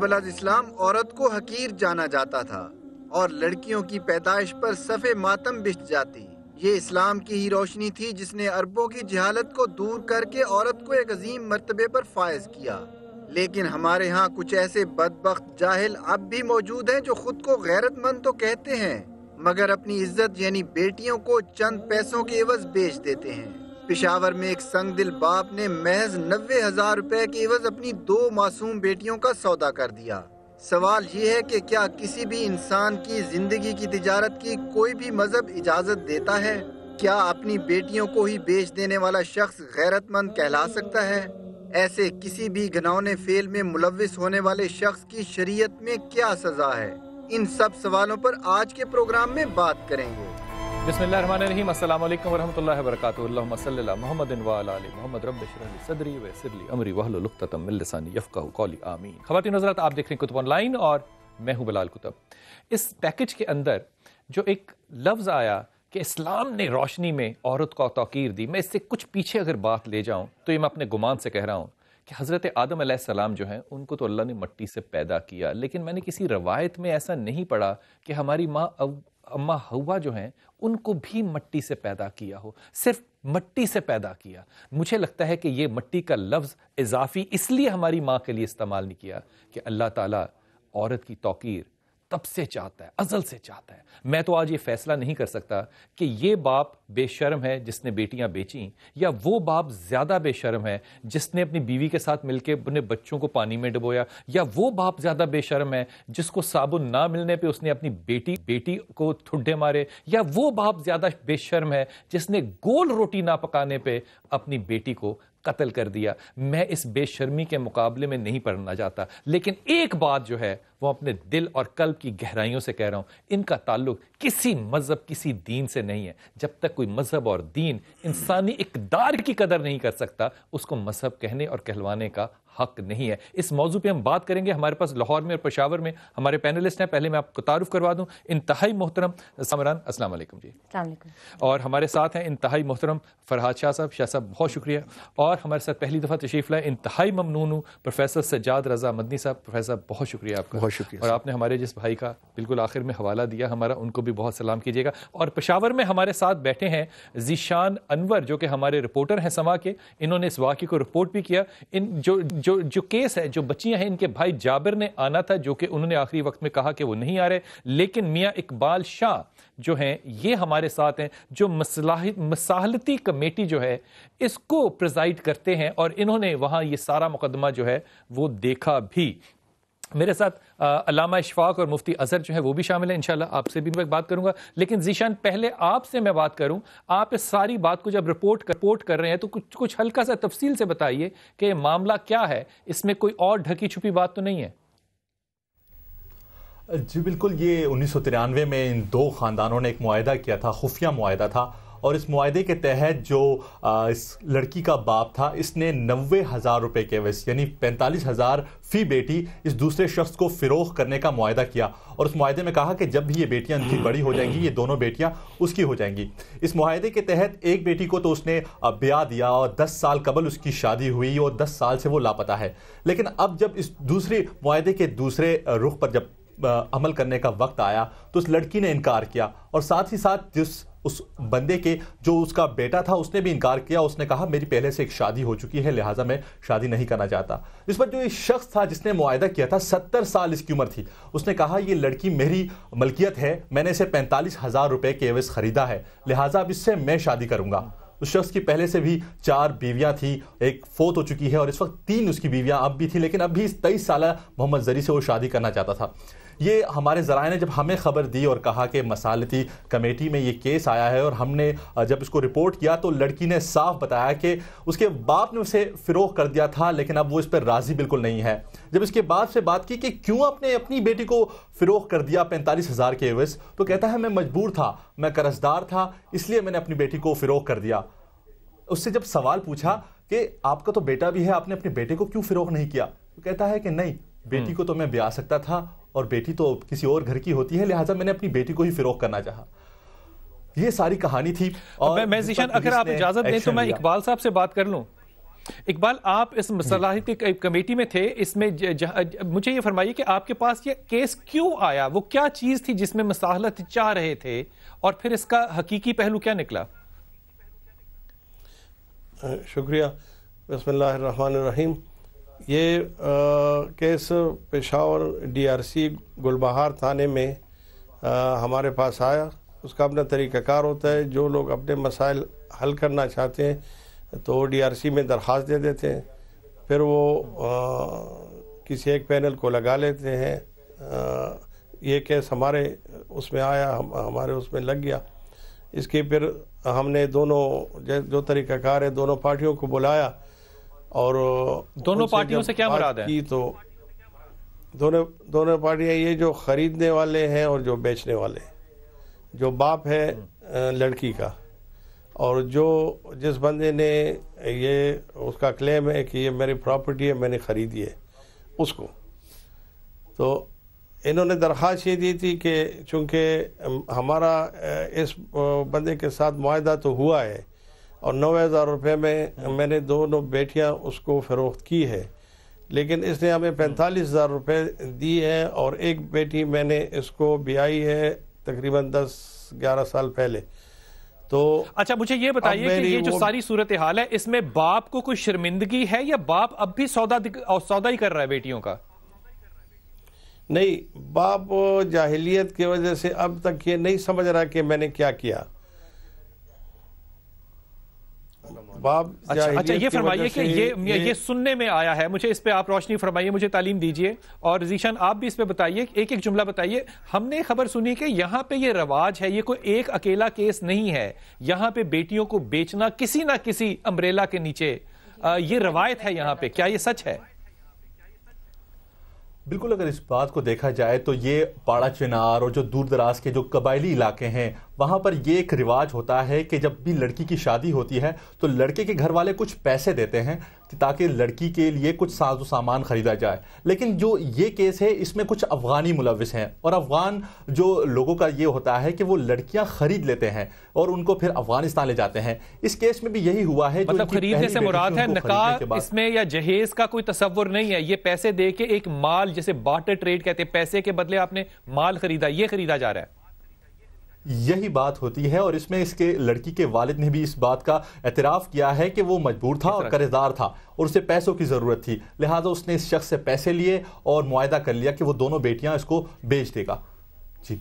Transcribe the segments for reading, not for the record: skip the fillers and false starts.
قبل از اسلام عورت کو حقیر جانا جاتا تھا اور لڑکیوں کی پیدائش پر صف ماتم بچھ جاتی۔ یہ اسلام کی ہی روشنی تھی جس نے عربوں کی جہالت کو دور کر کے عورت کو ایک عظیم مرتبے پر فائز کیا۔ لیکن ہمارے ہاں کچھ ایسے بدبخت جاہل اب بھی موجود ہیں جو خود کو غیرت مند تو کہتے ہیں مگر اپنی عزت یعنی بیٹیوں کو چند پیسوں کے عوض بیچ دیتے ہیں۔ پشاور میں ایک سنگ دل باپ نے محض 90,000 روپے کے عوض اپنی 2 معصوم بیٹیوں کا سودا کر دیا۔ سوال یہ ہے کہ کیا کسی بھی انسان کی زندگی کی تجارت کی کوئی بھی مذہب اجازت دیتا ہے؟ کیا اپنی بیٹیوں کو ہی بیچ دینے والا شخص غیرت مند کہلا سکتا ہے؟ ایسے کسی بھی گھناؤنے فعل میں ملوث ہونے والے شخص کی شریعت میں کیا سزا ہے؟ ان سب سوالوں پر آج کے پروگرام میں بات کریں گے۔ بسم اللہ الرحمن الرحیم۔ السلام علیکم ورحمۃ اللہ وبرکاتہ۔ اللہم صلی علی محمد وعلی آل محمد، رب اشرح لی صدری ویسر لی امری واحلل عقدۃ من لسانی یفقہوا قولی، آمین۔ خواتین حضرات، آپ دیکھ رہے ہیں کتب آن لائن اور میں ہوں بلال کتب۔ اس پیکج کے اندر جو ایک لفظ آیا کہ اسلام نے روشنی میں عورت کو توقیر دی، میں اس سے کچھ پیچھے اگر بات لے جاؤں تو یہ میں اپنے گمان سے کہہ رہا ہوں کہ حضرت آدم علیہ السلام جو ہیں ان کو تو اللہ نے مٹی سے پیدا کیا، لیکن میں نے کسی روایت میں ایسا نہیں پڑھا کہ ہماری ماں اماں حوا جو ہیں ان کو بھی مٹی سے پیدا کیا ہو، صرف مٹی سے پیدا کیا۔ مجھے لگتا ہے کہ یہ مٹی کا لفظ اضافی اس لیے ہماری ماں کے لیے استعمال نہیں کیا کہ اللہ تعالیٰ عورت کی توقیر تب سے چاہتا ہے، ازل سے چاہتا ہے۔ میں تو آج یہ فیصلہ نہیں کر سکتا کہ یہ باپ بے شرم ہے جس نے بیٹیاں بیچیں یا وہ باپ زیادہ بے شرم ہے جس نے اپنی بیوی کے ساتھ مل کے اپنے بچوں کو پانی میں ڈبویا، یا وہ باپ زیادہ بے شرم ہے جس کو صابن نہ ملنے پہ اس نے اپنی بیٹی کو ٹھڈے مارے، یا وہ باپ زیادہ بے شرم ہے جس نے گول روٹی نہ پکانے پہ اپنی بیٹی کو قتل کر دیا۔ میں اس بے شرمی کے مقابلے میں نہیں پڑھنا چاہتا، لیکن ایک بات جو ہے وہ اپنے دل اور قلب کی گہرائیوں سے کہہ رہا ہوں، ان کا تعلق کسی مذہب کسی دین سے نہیں ہے۔ جب تک کوئی مذہب اور دین انسانی اقدار کی قدر نہیں کر سکتا اس کو مذہب کہنے اور کہلوانے کا حق نہیں ہے۔ اس موضوع پہ ہم بات کریں گے۔ ہمارے پاس لاہور میں اور پشاور میں ہمارے پینلسٹ ہیں۔ پہلے میں آپ کو تعارف کروا دوں، انتہائی محترم سامران، السلام علیکم جی۔ السلام علیکم۔ اور ہمارے ساتھ ہیں انتہائی محترم فرحات شاہ صاحب۔ شاہ صاحب بہت شکریہ۔ اور ہمارے ساتھ پہلی دفعہ تشریف لائے، انتہائی ممنون ہوں، پروفیسر سجاد رضا مدنی صاحب۔ پروفیسر صاحب بہت شکریہ آپ کا، بہت شکریہ۔ اور آپ نے ہمارے جس بھائی کا بالکل آخر میں حوالہ دیا ہمارا، ان کو بھی بہت سلام کیجیے گا۔ اور پشاور میں ہمارے ساتھ بیٹھے ہیں ذیشان انور جو کہ ہمارے رپورٹر ہیں سما کے، انہوں نے اس واقعے کو رپورٹ بھی کیا۔ ان جو کیس ہے، جو بچیاں ہیں، ان کے بھائی جابر نے آنا تھا جو کہ انہوں نے آخری وقت میں کہا کہ وہ نہیں آ رہے، لیکن میاں اقبال شاہ جو ہیں یہ ہمارے ساتھ ہیں، جو مصالحتی کمیٹی جو ہے اس کو پریزائڈ کرتے ہیں، اور انہوں نے وہاں یہ سارا مقدمہ جو ہے وہ دیکھا بھی۔ میرے ساتھ علامہ اشفاق اور مفتی اظہر جو ہے وہ بھی شامل ہیں، انشاءاللہ آپ سے بھی میں بات کروں گا۔ لیکن ذیشان پہلے آپ سے میں بات کروں، آپ اس ساری بات کو جب رپورٹ کر رہے ہیں تو کچھ ہلکا سا تفصیل سے بتائیے کہ یہ معاملہ کیا ہے، اس میں کوئی اور ڈھکی چھپی بات تو نہیں ہے؟ جی بالکل، یہ 1993 میں ان 2 خاندانوں نے ایک معاہدہ کیا تھا، خفیہ معاہدہ تھا، اور اس معاہدے کے تحت جو اس لڑکی کا باپ تھا اس نے 90,000 روپے کے عوض یعنی 45,000 فی بیٹی اس دوسرے شخص کو فروخت کرنے کا معاہدہ کیا، اور اس معاہدے میں کہا کہ جب بھی یہ بیٹیاں ان کی بڑی ہو جائیں گی یہ دونوں بیٹیاں اس کی ہو جائیں گی۔ اس معاہدے کے تحت ایک بیٹی کو تو اس نے بیاہ دیا اور 10 سال قبل اس کی شادی ہوئی اور 10 سال سے وہ لاپتہ ہے۔ لیکن اب جب اس دوسرے معاہدے کے دوسرے رخ پر جب عمل کرنے کا وقت آیا تو اس لڑکی نے انکار کیا، اور ساتھ ہی ساتھ اس بندے کے جو اس کا بیٹا تھا اس نے بھی انکار کیا۔ اس نے کہا میری پہلے سے ایک شادی ہو چکی ہے لہٰذا میں شادی نہیں کرنا چاہتا۔ اس پر جو ایک شخص تھا جس نے معاہدہ کیا تھا، 70 سال اس کی عمر تھی، اس نے کہا یہ لڑکی میری ملکیت ہے، میں نے اسے 45,000 روپے کے عوض خریدا ہے، لہٰذا اب اس سے میں شادی کروں گا۔ اس شخص کی پہلے سے بھی 4 بیویاں تھیں، ایک فوت ہو چکی ہے اور اس وقت 3 اس کی بیویاں اب بھی تھیں، لیکن اب بھی اس 23 سالہ محمد زری سے وہ شادی کرنا چاہتا تھا۔ یہ ہمارے ذرائع نے جب ہمیں خبر دی اور کہا کہ مصالحتی کمیٹی میں یہ کیس آیا ہے، اور ہم نے جب اس کو رپورٹ کیا تو لڑکی نے صاف بتایا کہ اس کے باپ نے اسے فروخت کر دیا تھا، لیکن اب وہ اس پر راضی بالکل نہیں ہے۔ جب اس کے باپ سے بات کی کہ کیوں آپ نے اپنی بیٹی کو فروخت کر دیا 45,000 کے عوض، تو کہتا ہے میں مجبور تھا، میں قرض دار تھا، اس لیے میں نے اپنی بیٹی کو فروخت کر دیا۔ اس سے جب سوال پوچھا کہ آپ کا تو بیٹا بھی ہے، آپ نے اپنے بیٹے کو کیوں فروخت نہیں کیا، تو کہتا ہے کہ نہیں، بیٹی کو تو میں بیاہ سکتا تھا اور بیٹی تو کسی اور گھر کی ہوتی ہے، لہٰذا میں نے اپنی بیٹی کو ہی فروخت کرنا چاہا۔ یہ ساری کہانی تھی۔ اور میں ذیشان اگر آپ اجازت دیں تو میں اقبال صاحب سے بات کر لوں۔ اقبال آپ اس مصالحتی کمیٹی میں تھے، اس میں مجھے یہ فرمائیے کہ آپ کے پاس یہ کیس کیوں آیا، وہ کیا چیز تھی جس میں مصالحت چاہ رہے تھے، اور پھر اس کا حقیقی پہلو کیا نکلا؟ شکریہ، بسم اللہ الرحمن الرحیم۔ یہ case Peshawar D R C Gulbahar تھانے میں ہمارے پاس آیا۔ اس کا اپنا طریقہ کار ہوتا ہے، جو لوگ اپنے مسائل حل کرنا چاہتے ہیں تو ڈی آر سی میں درخواست دے دیتے ہیں، پھر وہ کسی ایک پینل کو لگا لیتے ہیں۔ یہ کیس ہمارے اس میں آیا، ہمارے اس میں لگ گیا۔ اس کے پھر ہم نے دونوں جو طریقہ کار ہے دونوں پارٹیوں کو بلایا، اور دونوں پارٹیوں سے کیا مراد ہے؟ کی تو دونوں پارٹیاں یہ جو خریدنے والے ہیں اور جو بیچنے والے ہیں، جو باپ ہے لڑکی کا، اور جو جس بندے نے یہ اس کا کلیم ہے کہ یہ میری پراپرٹی ہے، میں نے خریدی ہے، اس کو تو انہوں نے درخواست یہ دی تھی کہ چونکہ ہمارا اس بندے کے ساتھ معاہدہ تو ہوا ہے، اور 90,000 روپے میں نے دونوں بیٹیاں اس کو فروخت کی ہے، لیکن اس نے ہمیں 45,000 روپے دی ہے، اور ایک بیٹی میں نے اس کو بیائی ہے تقریباً 10-11 سال پہلے۔ تو اچھا مجھے یہ بتائیے کہ یہ جو ساری صورتحال ہے، اس میں باپ کو کوئی شرمندگی ہے، یا باپ اب بھی سودا ہی کر رہا ہے بیٹیوں کا؟ نہیں، باپ جاہلیت کی وجہ سے اب تک یہ نہیں سمجھ رہا کہ میں نے کیا کیا۔ باپ اچھا یہ فرمائیے کہ یہ سننے میں آیا ہے، مجھے اس پہ آپ روشنی فرمائیے، مجھے تعلیم دیجئے، اور ذیشان آپ بھی اس پہ بتائیے، ایک ایک جملہ بتائیے۔ ہم نے خبر سنی کہ یہاں پہ یہ رواج ہے، یہ کوئی ایک اکیلا کیس نہیں ہے، یہاں پہ بیٹیوں کو بیچنا کسی نہ کسی امبریلا کے نیچے یہ روایت ہے یہاں پہ، کیا یہ سچ ہے؟ بالکل، اگر اس بات کو دیکھا جائے تو یہ پاڑا چنار اور جو دور دراز کے جو قبائلی علاقے ہیں وہاں پر یہ ایک رواج ہوتا ہے کہ جب بھی لڑکی کی شادی ہوتی ہے تو لڑکے کے گھر والے کچھ پیسے دیتے ہیں تاکہ لڑکی کے لیے کچھ ساز و سامان خریدا جائے۔ لیکن جو یہ کیس ہے اس میں کچھ افغانی ملوث ہیں، اور افغان جو لوگوں کا یہ ہوتا ہے کہ وہ لڑکیاں خرید لیتے ہیں اور ان کو پھر افغانستان لے جاتے ہیں۔ اس کیس میں بھی یہی ہوا ہے، مطلب خریدنے سے مراد ہے نکاح اس میں یا جہیز کا کوئی تصور نہیں ہے، یہ پیسے دے کے ایک مال، جسے بارٹر ٹریڈ کہتے ہیں، پیسے کے بدلے آپ نے مال خریدا، یہ خریدا جا رہا ہے۔ یہی بات ہوتی ہے، اور اس میں اس کے لڑکی کے والد نے بھی اس بات کا اعتراف کیا ہے کہ وہ مجبور تھا اور قرض دار تھا اور اسے پیسوں کی ضرورت تھی، لہٰذا اس نے اس شخص سے پیسے لیے اور معاہدہ کر لیا کہ وہ دونوں بیٹیاں اس کو بیچ دے گا۔ جی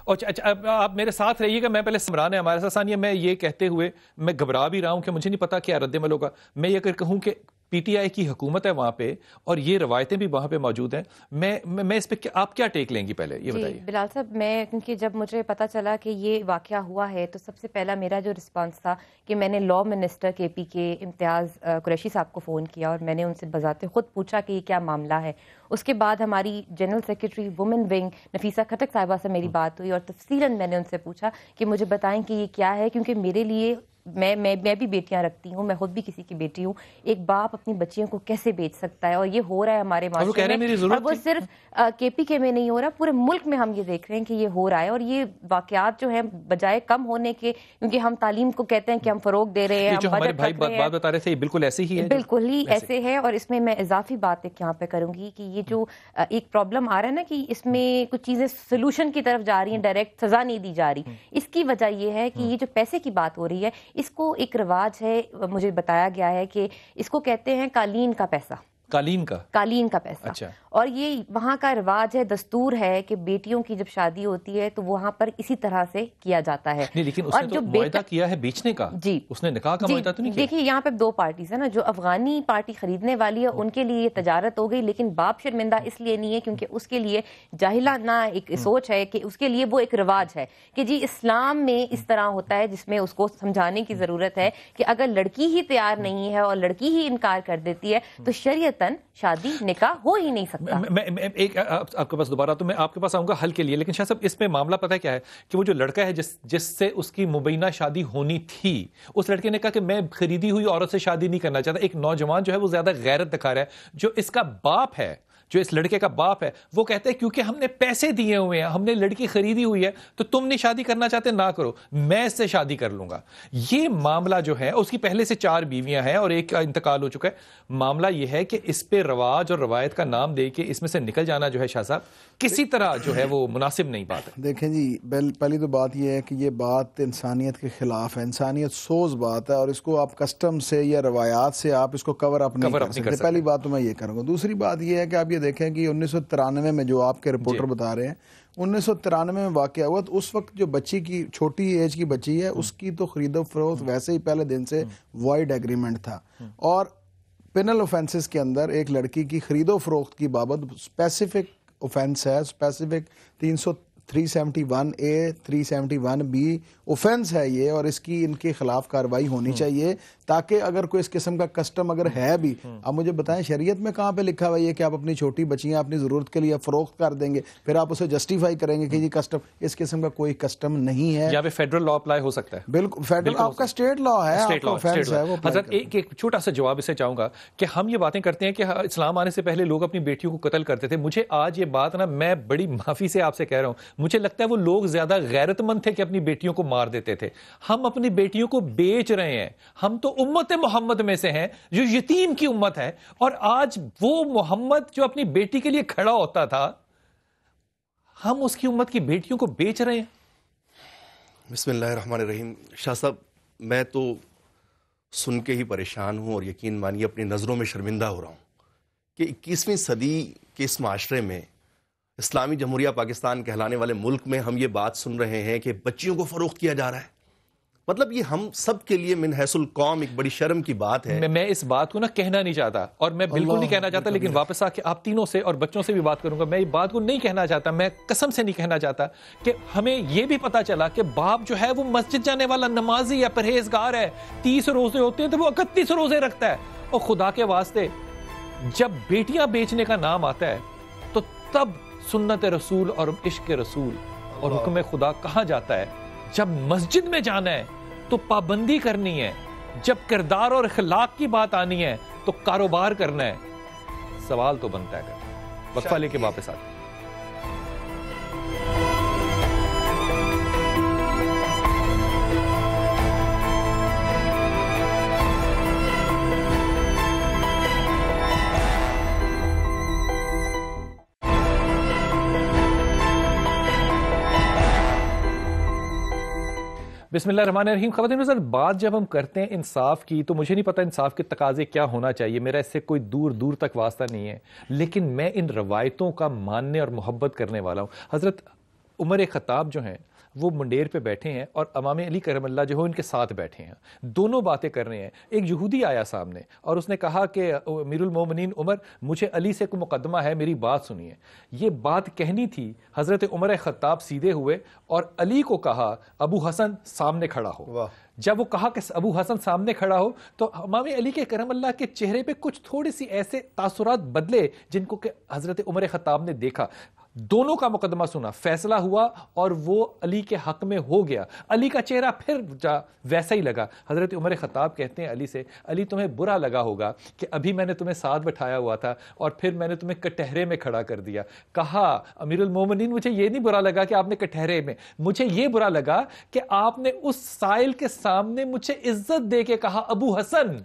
اچھا آپ میرے ساتھ رہیے گا، میں پہلے سمران ہے ہمارے ساتھ ثانیہ، میں یہ کہتے ہوئے میں گھبرا بھی رہا ہوں کہ مجھے نہیں پتا کیا رد عمل ہوگا۔ میں یہ اگر کہوں کہ پی ٹی آئی کی حکومت ہے وہاں پہ اور یہ روایتیں بھی وہاں پہ موجود ہیں، میں اس پہ آپ کیا ٹیک لیں گی؟ پہلے یہ بتائیے بلال صاحب، میں کیونکہ جب مجھے پتا چلا کہ یہ واقعہ ہوا ہے تو سب سے پہلا میرا جو رسپانس تھا کہ میں نے لاء منسٹر کے پی کے امتیاز قریشی صاحب کو فون کیا اور میں نے ان سے بذات خود پوچھا کہ یہ کیا معاملہ ہے۔ اس کے بعد ہماری general secretary women wing Nafeesa Khattak صاحبہ سے میری بات ہوئی اور تفصیلاً میں نے ان سے پوچھا کہ مجھے بتائیں کہ یہ کیا ہے، کیونکہ میرے لیے میں بھی بیٹیاں رکھتی ہوں، میں خود بھی کسی کی بیٹی ہوں، ایک باپ اپنی بچیوں کو کیسے بیچ سکتا ہے؟ اور یہ ہو رہا ہے ہمارے معاشرے میں، اور وہ صرف کے پی کے میں نہیں ہو رہا، پورے ملک میں ہم یہ دیکھ رہے ہیں کہ یہ ہو رہا ہے۔ اور یہ واقعات جو ہیں بجائے کم ہونے کے، کیونکہ ہم تعلیم کو کہتے ہیں کہ ہم فروغ دے رہے ہیں، ہم بجٹ رکھ رہے ہیں، بات بتا رہے تھے بالکل ایسے ہی ہے، بالکل ہی ایسے ہے۔ اور اس میں میں اضافی بات ایک یہاں پہ کروں گی کہ یہ جو ایک پرابلم آ رہا ہے نا کہ اس میں کچھ چیزیں سولوشن کی طرف جا رہی ہیں، ڈائریکٹ سزا نہیں دی جا رہی، اس کی وجہ یہ ہے کہ یہ جو پیسے کی بات ہو رہی ہے اس کو ایک رواج ہے، مجھے بتایا گیا ہے کہ اس کو کہتے ہیں قالین کا پیسہ، قالین کا پیسہ۔ اچھا۔ اور یہ وہاں کا رواج ہے، دستور ہے کہ بیٹیوں کی جب شادی ہوتی ہے تو وہاں پر اسی طرح سے کیا جاتا ہے۔ نہیں، لیکن اس نے تو معاہدہ کیا ہے بیچنے کا، جی اس نے نکاح کا معاہدہ تو نہیں کیا۔ دیکھیے یہاں پہ دو پارٹیز ہیں نا، جو افغانی پارٹی خریدنے والی ہے ان کے لیے یہ تجارت ہو گئی، لیکن باپ شرمندہ اس لیے نہیں ہے کیونکہ اس کے لیے جاہلانہ ایک سوچ ہے کہ اس کے لیے وہ ایک رواج ہے کہ جی اسلام میں اس طرح ہوتا ہے، جس میں اس کو سمجھانے کی ضرورت ہے کہ اگر لڑکی ہی تیار نہیں ہے اور لڑکی ہی انکار کر دیتی ہے تو شریعتاً شادی نکاح ہو ہی نہیں سکتا۔ ایک آپ کے پاس دوبارہ تو میں آپ کے پاس آؤں گا حل کے لیے، لیکن شاہ صاحب اس میں معاملہ پتہ کیا ہے کہ وہ جو لڑکا ہے جس سے اس کی مبینہ شادی ہونی تھی، اس لڑکے نے کہا کہ میں خریدی ہوئی عورت سے شادی نہیں کرنا چاہتا۔ ایک نوجوان جو ہے وہ زیادہ غیرت دکھا رہا ہے، جو اس کا باپ ہے جو اس لڑکے کا باپ ہے وہ کہتا ہے کیونکہ ہم نے پیسے دیے ہوئے ہیں, ہم نے لڑکی خریدی ہوئی ہے, تو تم نہیں شادی کرنا چاہتے نہ کرو, میں اس سے شادی کر لوں گا. یہ معاملہ جو ہے, اس کی پہلے سے 4 بیویاں ہیں اور ایک کا انتقال ہو چکا ہے. معاملہ یہ ہے کہ اس پہ رواج اور روایت کا نام دے کے اس میں سے نکل جانا جو ہے شاہ صاحب کسی طرح جو ہے وہ مناسب نہیں بات ہے. دیکھیں جی, پہلی تو بات یہ ہے کہ یہ بات انسانیت کے خلاف ہے, انسانیت سوز بات ہے, اور اس کو آپ کسٹم سے یا روایات سے آپ اس کو کور اپ نہیں کر سکتے. پہلی بات تو میں یہ کروں گا. دوسری بات یہ ہے کہ آپ یہ دیکھیں کہ 1993 میں جو آپ کے رپورٹر بتا رہے ہیں 1993 میں واقعہ ہوا, تو اس وقت جو بچی کی چھوٹی ایج کی بچی ہے اس کی تو خرید و فروخت ویسے ہی پہلے دن سے وائڈ ایگریمنٹ تھا, اور پینل اوفینسز کے اندر ایک لڑکی کی خرید و فروخت کی بابت اسپیسیفک اوفینس ہے, اسپیسیفک 371A 371B اوفینس ہے یہ, اور اس کی ان کے خلاف کارروائی ہونی چاہیے تاکہ اگر کوئی اس قسم کا کسٹم اگر ہے بھی, آپ مجھے بتائیں شریعت میں کہاں پہ لکھا ہوا ہے کہ آپ اپنی چھوٹی بچیاں اپنی ضرورت کے لیے فروخت کر دیں گے, پھر آپ اسے جسٹیفائی کریں گے کہ یہ کسٹم, اس قسم کا کوئی کسٹم نہیں ہے. یہاں پہ فیڈرل لا اپلائی ہو سکتا ہے. بالکل فیڈرل آپ کا اسٹیٹ لا ہے, آپ کا اوفینس ہے وہ. حضرت ایک چھوٹا سا جواب اسے چاہوں گا کہ ہم یہ باتیں کرتے ہیں کہ اسلام آنے سے پہلے لوگ اپنی بیٹیوں کو قتل کرتے تھے. مجھے آج یہ بات نا, میں بڑی معافی سے آپ سے کہہ رہا ہوں, مجھے لگتا ہے وہ لوگ زیادہ غیرت مند تھے کہ اپنی بیٹیوں کو مار دیتے تھے. ہم اپنی بیٹیوں کو بیچ رہے ہیں. ہم تو امت محمد میں سے ہیں جو یتیم کی امت ہے, اور آج وہ محمد جو اپنی بیٹی کے لیے کھڑا ہوتا تھا, ہم اس کی امت کی بیٹیوں کو بیچ رہے ہیں. بسم اللہ الرحمن الرحیم. شاہ صاحب, میں تو سن کے ہی پریشان ہوں, اور یقین مانیے اپنی نظروں میں شرمندہ ہو رہا ہوں کہ 21ویں صدی کے اس معاشرے میں, اسلامی جمہوریہ پاکستان کہلانے والے ملک میں, ہم یہ بات سن رہے ہیں کہ بچیوں کو فروخت کیا جا رہا ہے. مطلب یہ ہم سب کے لیے من حیث القوم ایک بڑی شرم کی بات ہے. میں اس بات کو نا کہنا نہیں چاہتا, اور میں بالکل نہیں کہنا چاہتا, لیکن واپس آ کے آپ تینوں سے اور بچوں سے بھی بات کروں گا. میں یہ بات کو نہیں کہنا چاہتا, میں قسم سے نہیں کہنا چاہتا کہ ہمیں یہ بھی پتا چلا کہ باپ جو ہے وہ مسجد جانے والا نمازی ہے, پرہیزگار ہے, 30 روزے ہوتے ہیں تو وہ 31 روزے رکھتا ہے. اور خدا کے واسطے جب بیٹیاں بیچنے کا نام آتا ہے تو تب سنت رسول اور عشق رسول اور حکم خدا کہاں جاتا ہے. جب مسجد میں جانا ہے تو پابندی کرنی ہے, جب کردار اور اخلاق کی بات آنی ہے تو کاروبار کرنا ہے. سوال تو بنتا ہے. وقفہ لے کے واپس آتے ہیں. بسم اللہ الرحمن الرحیم. خواتین و حضرات, بات جب ہم کرتے ہیں انصاف کی تو مجھے نہیں پتا انصاف کے تقاضے کیا ہونا چاہیے, میرا اس سے کوئی دور دور تک واسطہ نہیں ہے, لیکن میں ان روایتوں کا ماننے اور محبت کرنے والا ہوں. حضرت عمر خطاب جو ہیں وہ منڈیر پہ بیٹھے ہیں اور امام علی کرم اللہ جو ہے ان کے ساتھ بیٹھے ہیں, دونوں باتیں کر رہے ہیں. ایک یہودی آیا سامنے اور اس نے کہا کہ امیر المومنین عمر, مجھے علی سے کوئی مقدمہ ہے, میری بات سنیے. یہ بات کہنی تھی, حضرت عمر خطاب سیدھے ہوئے اور علی کو کہا ابو حسن سامنے کھڑا ہو. جب وہ کہا کہ ابو حسن سامنے کھڑا ہو تو امام علی کے کرم اللہ کے چہرے پہ کچھ تھوڑی سی ایسے تاثرات بدلے جن کو کہ حضرت عمر خطاب نے دیکھا. دونوں کا مقدمہ سنا, فیصلہ ہوا اور وہ علی کے حق میں ہو گیا. علی کا چہرہ پھر ویسا ہی لگا. حضرت عمر خطاب کہتے ہیں علی سے, علی تمہیں برا لگا ہوگا کہ ابھی میں نے تمہیں ساتھ بٹھایا ہوا تھا اور پھر میں نے تمہیں کٹہرے میں کھڑا کر دیا. کہا امیر المومنین, مجھے یہ نہیں برا لگا کہ آپ نے کٹہرے میں, مجھے یہ برا لگا کہ آپ نے اس سائل کے سامنے مجھے عزت دے کے کہا ابو حسن.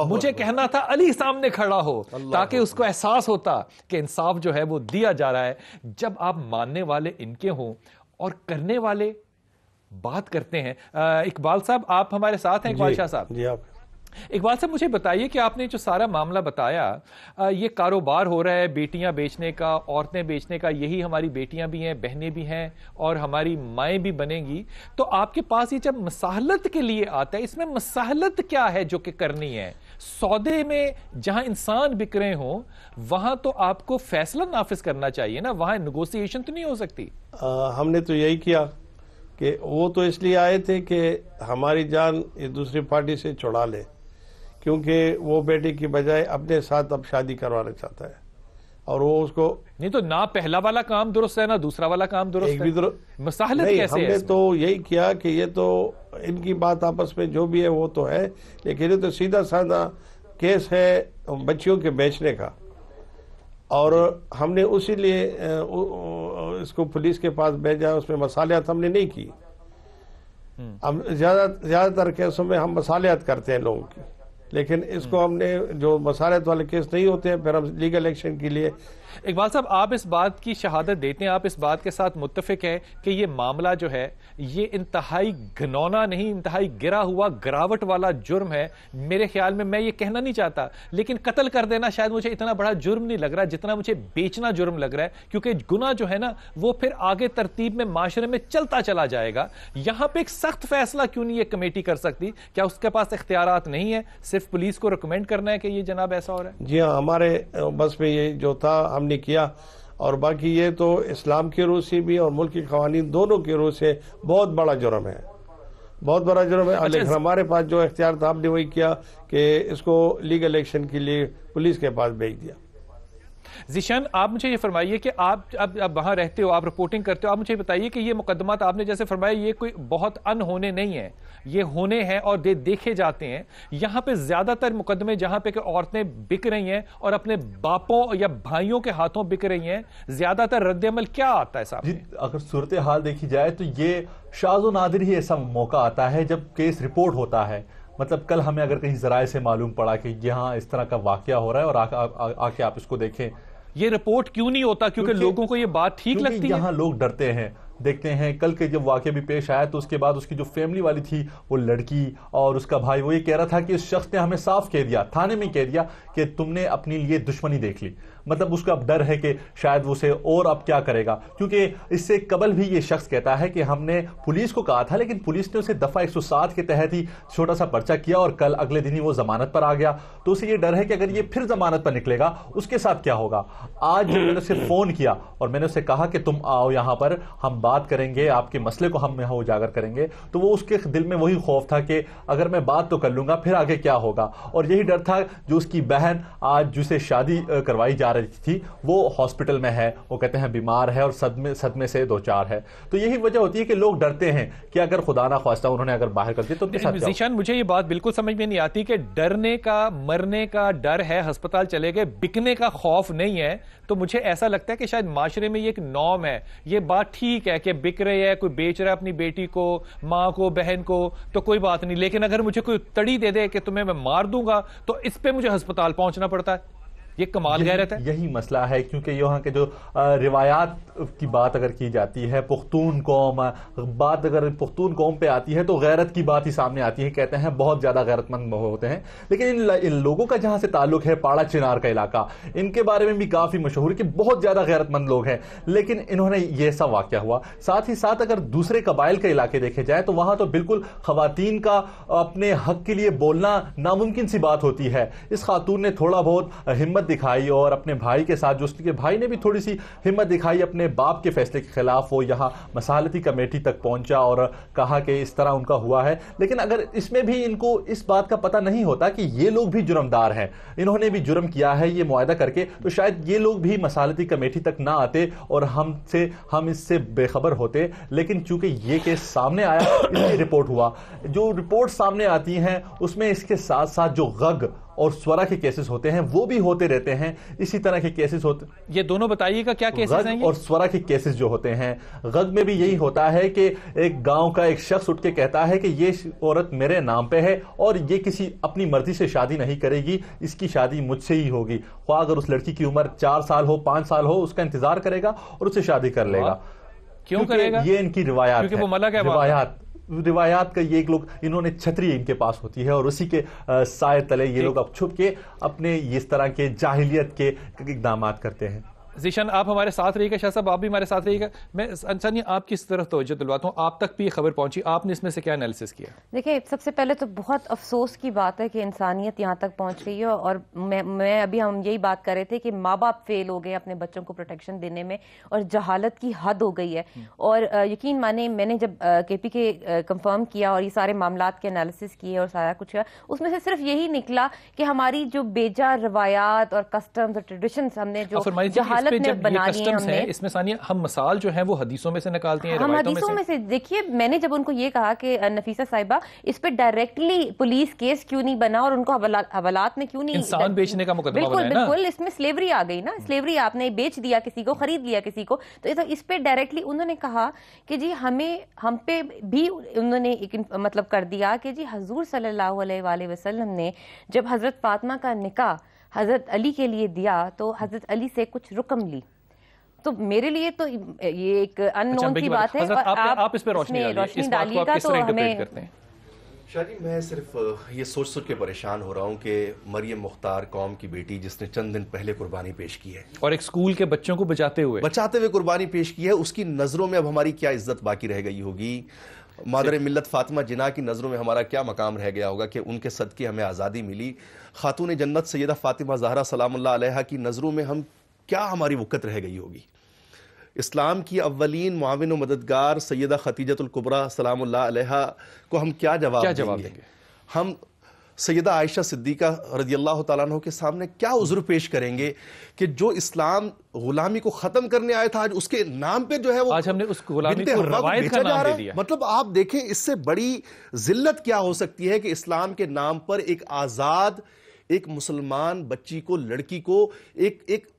مجھے کہنا تھا علی سامنے کھڑا ہو, تاکہ اس کو احساس ہوتا کہ انصاف جو ہے وہ دیا جا رہا ہے. جب آپ ماننے والے ان کے ہوں اور کرنے والے بات کرتے ہیں. اقبال صاحب آپ ہمارے ساتھ ہیں. اقبال شاہ صاحب, جی آپ. اقبال صاحب مجھے بتائیے کہ آپ نے جو سارا معاملہ بتایا, یہ کاروبار ہو رہا ہے بیٹیاں بیچنے کا, عورتیں بیچنے کا, یہی ہماری بیٹیاں بھی ہیں, بہنیں بھی ہیں اور ہماری مائیں بھی بنیں گی. تو آپ کے پاس یہ جب مساہلت کے لیے آتا ہے, اس میں مساہلت کیا ہے جو کہ کرنی ہے؟ سودے میں جہاں انسان بک رہے ہوں وہاں تو آپ کو فیصلہ نافذ کرنا چاہیے نا, وہاں نیگوسیشن تو نہیں ہو سکتی. ہم نے تو یہی کیا کہ وہ تو اس لیے آئے تھے کہ ہماری جان یہ دوسری پارٹی سے چھڑا لے, کیونکہ وہ بیٹے کی بجائے اپنے ساتھ اب شادی کروانا چاہتا ہے, اور وہ اس کو نہیں تو نہ پہلا والا کام درست ہے نہ دوسرا والا کام درست ہے. مساہلت کیسے ہے؟ ہم نے تو یہی کیا کہ یہ تو ان کی بات آپس میں جو بھی ہے وہ تو ہے, لیکن یہ تو سیدھا سادہ کیس ہے بچیوں کے بیچنے کا. اور ہم نے اسی لیے اس کو پولیس کے پاس بھیجا. اس میں مصالحت ہم نے نہیں کی. ہم زیادہ تر کیسوں میں ہم مصالحت کرتے ہیں لوگوں کی, لیکن اس کو ہم نے جو مصالحت والے کیس نہیں ہوتے ہیں پھر ہم لیگل ایکشن کے لیے. اقبال صاحب, آپ اس بات کی شہادت دیتے ہیں, آپ اس بات کے ساتھ متفق ہیں کہ یہ معاملہ جو ہے یہ انتہائی گھنونا نہیں, انتہائی گرا ہوا گراوٹ والا جرم ہے. میرے خیال میں یہ کہنا نہیں چاہتا, لیکن قتل کر دینا شاید مجھے اتنا بڑا جرم نہیں لگ رہا جتنا مجھے بیچنا جرم لگ رہا ہے, کیونکہ گناہ جو ہے نا وہ پھر آگے ترتیب میں معاشرے میں چلتا چلا جائے گا. یہاں پہ ایک سخت فیصلہ کیوں نہیں یہ کمیٹی کر سکتی؟ کیا اس کے پاس اختیارات نہیں ہے, صرف پولیس کو ریکمینڈ کرنا ہے کہ یہ جناب ایسا ہو رہا ہے؟ جی ہاں, ہمارے بس میں یہ جو تھا ہم نے کیا, اور باقی یہ تو اسلام کی روح سے بھی اور ملکی قوانین دونوں کی روح سے بہت بڑا جرم ہے, بہت بڑا جرم ہے. لیکن ہمارے پاس جو اختیار تھا ہم نے وہی کیا کہ اس کو لیگل ایکشن کے لیے پولیس کے پاس بھیج دیا. ذیشان, آپ مجھے یہ فرمائیے کہ آپ اب وہاں رہتے ہو, آپ رپورٹنگ کرتے ہو, آپ مجھے بتائیے کہ یہ مقدمات آپ نے جیسے فرمایا یہ کوئی بہت انہونے نہیں ہیں, یہ ہونے ہیں اور دیکھے جاتے ہیں. یہاں پہ زیادہ تر مقدمے جہاں پہ کہ عورتیں بک رہی ہیں اور اپنے باپوں یا بھائیوں کے ہاتھوں بک رہی ہیں, زیادہ تر رد عمل کیا آتا ہے صاحب؟ جی, اگر صورتحال دیکھی جائے تو یہ شاذ و نادر ہی ایسا موقع آتا ہے جب کیس رپورٹ ہوتا ہے. مطلب کل ہمیں اگر کہیں ذرائع سے معلوم پڑا کہ یہاں اس طرح کا واقعہ ہو رہا ہے اور آ کے آپ اس کو دیکھیں, یہ رپورٹ کیوں نہیں ہوتا؟ کیونکہ لوگوں کو یہ بات ٹھیک لگتی ہے. یہاں لوگ ڈرتے ہیں. دیکھتے ہیں کل کے جب واقعہ بھی پیش آیا تو اس کے بعد اس کی جو فیملی والی تھی, وہ لڑکی اور اس کا بھائی, وہ یہ کہہ رہا تھا کہ اس شخص نے ہمیں صاف کہہ دیا, تھانے میں کہہ دیا کہ تم نے اپنے لیے دشمنی دیکھ لی. مطلب اس کا اب ڈر ہے کہ شاید وہ اسے اور اب کیا کرے گا, کیونکہ اس سے قبل بھی یہ شخص کہتا ہے کہ ہم نے پولیس کو کہا تھا لیکن پولیس نے اسے دفعہ 107 کے تحت ہی چھوٹا سا پرچہ کیا اور کل اگلے دن ہی وہ ضمانت پر آ گیا. تو اسے یہ ڈر ہے کہ اگر یہ پھر ضمانت پر نکلے گا اس کے ساتھ کیا ہوگا. آج جب میں نے اسے فون کیا اور میں نے اسے کہا کہ تم آؤ یہاں پر, ہم بات کریں گے, آپ کے مسئلے کو ہم یہاں اجاگر کریں گے, تو وہ اس کے دل میں وہی خوف تھا کہ اگر میں بات تو کر لوں گا پھر آگے کیا ہوگا. اور یہی ڈر تھا جو اس کی بہن آج جسے شادی کروائی جا رہی تھی وہ ہاسپٹل میں ہے, وہ کہتے ہیں بیمار ہے اور صدمے سے دو چار ہے. تو یہی وجہ ہوتی ہے کہ لوگ ڈرتے ہیں کہ اگر خدا نہ خواستہ انہوں نے اگر باہر کر دیا تو ذیشان, مجھے یہ بات بالکل سمجھ میں نہیں آتی کہ ڈرنے کا مرنے کا ڈر ہے, ہسپتال چلے گئے, بکنے کا خوف نہیں ہے. تو مجھے ایسا لگتا ہے کہ شاید معاشرے میں یہ ایک نارم ہے, یہ بات ٹھیک ہے کہ بک رہے ہے, کوئی بیچ رہا ہے اپنی بیٹی کو, ماں کو, بہن کو, تو کوئی بات نہیں. لیکن اگر مجھے کوئی تڑی دے دے کہ تمہیں میں مار دوں گا تو اس پہ مجھے ہسپتال پہنچنا پڑتا ہے. یہ کمال غیرت ہے. یہی مسئلہ ہے, کیونکہ یہاں کے جو روایات کی بات اگر کی جاتی ہے, پختون قوم بات اگر پختون قوم پہ آتی ہے تو غیرت کی بات ہی سامنے آتی ہے. کہتے ہیں بہت زیادہ غیرت مند ہوتے ہیں, لیکن ان لوگوں کا جہاں سے تعلق ہے پاڑا چنار کا علاقہ, ان کے بارے میں بھی کافی مشہور ہے کہ بہت زیادہ غیرت مند لوگ ہیں. لیکن انہوں نے یہ ایسا واقعہ ہوا. ساتھ ہی ساتھ اگر دوسرے قبائل کے علاقے دیکھے جائے تو وہاں تو بالکل خواتین کا اپنے حق کے لیے بولنا ناممکن سی بات ہوتی ہے. اس خاتون نے تھوڑا بہت ہمت دکھائی اور اپنے بھائی کے ساتھ, جو اس کے بھائی نے بھی تھوڑی سی ہمت دکھائی اپنے باپ کے فیصلے کے خلاف, وہ یہاں مصالحتی کمیٹی تک پہنچا اور کہا کہ اس طرح ان کا ہوا ہے. لیکن اگر اس میں بھی ان کو اس بات کا پتہ نہیں ہوتا کہ یہ لوگ بھی جرمدار ہیں, انہوں نے بھی جرم کیا ہے یہ معاہدہ کر کے, تو شاید یہ لوگ بھی مصالحتی کمیٹی تک نہ آتے اور ہم اس سے بے خبر ہوتے. لیکن چونکہ یہ کیس سامنے آیا, اس کی رپورٹ ہوا, جو رپورٹ سامنے آتی ہیں اس میں اس کے ساتھ ساتھ جو غگ اور سورا کے کیسز ہوتے ہیں وہ بھی ہوتے رہتے ہیں. اسی طرح کے کیسز ہوتے, یہ دونوں بتائیے گا کیا کیسز ہیں. اور سورا کے کیسز جو ہوتے ہیں, غگ میں بھی یہی ہوتا ہے کہ ایک گاؤں کا ایک شخص اٹھ کے کہتا ہے کہ یہ عورت میرے نام پہ ہے اور یہ کسی اپنی مرضی سے شادی نہیں کرے گی, اس کی شادی مجھ سے ہی ہوگی. خواہ اگر اس لڑکی کی عمر 4 سال ہو 5 سال ہو, اس کا انتظار کرے گا اور اسے شادی کر لے گا. کیوں کرے گا؟ یہ ان کی روایات کا یہ ایک لوگ, انہوں نے چھتری ان کے پاس ہوتی ہے اور اسی کے سائے تلے یہ لوگ اب چھپ کے اپنے اس طرح کے جاہلیت کے اقدامات کرتے ہیں. ذیشان, آپ ہمارے ساتھ رہیے گا, شاہ صاحب آپ بھی ہمارے ساتھ رہیے گا. میں انسانی آپ کی اس طرف توجہ دلواتا ہوں, آپ تک بھی یہ خبر پہنچی, آپ نے اس میں سے کیا انالیسس کیا؟ دیکھیں, سب سے پہلے تو بہت افسوس کی بات ہے کہ انسانیت یہاں تک پہنچ گئی ہے. اور میں ابھی ہم یہی بات کر رہے تھے کہ ماں باپ فیل ہو گئے اپنے بچوں کو پروٹیکشن دینے میں, اور جہالت کی حد ہو گئی ہے. اور یقین مانے, میں نے جب کے پی کے کنفرم کیا اور یہ سارے معاملات کے انالیسس کیے اور سارا کچھ, اس میں سے صرف یہی نکلا کہ ہماری جو بیجا روایات اور کسٹمز اور ٹریڈیشنز ہم نے جو جہالت حالت میں بنا لیے ہم نے. اس میں ثانیہ ہم مثال جو ہیں وہ حدیثوں میں سے نکالتے ہیں, ہم حدیثوں میں سے. دیکھیے میں نے جب ان کو یہ کہا کہ نفیسہ صاحبہ اس پہ ڈائریکٹلی پولیس کیس کیوں نہیں بنا اور ان کو حوالات میں کیوں نہیں, انسان بیچنے کا مقدمہ بنا ہے نا. بالکل اس میں سلیوری آ گئی نا, سلیوری آپ نے بیچ دیا کسی کو, خرید لیا کسی کو. تو اس پہ ڈائریکٹلی انہوں نے کہا کہ جی ہم پہ بھی انہوں نے مطلب کر دیا کہ جی حضور صلی اللہ علیہ وآلہ وسلم نے جب حضرت فاطمہ کا نکاح حضرت علی کے لیے دیا تو حضرت علی سے کچھ رقم لی. تو میرے لیے تو یہ ایک ان نون کی بات ہے, اور آپ اس پہ روشنی ڈالیے گا تو ہمیں. شاہ جی میں صرف یہ سوچ کے پریشان ہو رہا ہوں کہ مریم مختار قوم کی بیٹی جس نے چند دن پہلے قربانی پیش کی ہے, اور ایک اسکول کے بچوں کو بچاتے ہوئے قربانی پیش کی ہے, اس کی نظروں میں اب ہماری کیا عزت باقی رہ گئی ہوگی؟ مادر ملت فاطمہ جناح کی نظروں میں ہمارا کیا مقام رہ گیا ہوگا کہ ان کے صدقے ہمیں آزادی ملی؟ خاتون جنت سیدہ فاطمہ زہرا سلام اللہ علیہا کی نظروں میں کیا ہماری وقت رہ گئی ہوگی؟ اسلام کی اولین معاون و مددگار سیدہ خدیجۃ الکبریٰ سلام اللہ علیہا کو ہم کیا جواب دیں گے؟ ہم سیدہ عائشہ صدیقہ رضی اللہ تعالیٰ عنہ کے سامنے کیا عذر پیش کریں گے کہ جو اسلام غلامی کو ختم کرنے آیا تھا آج اس کے نام پہ جو ہے وہ آج ہم نے اس غلامی کو روایت کا نام دے دیا. مطلب آپ دیکھیں اس سے بڑی ذلت کیا ہو سکتی ہے کہ اسلام کے نام پر ایک آزاد ایک مسلمان بچی کو, لڑکی کو ایک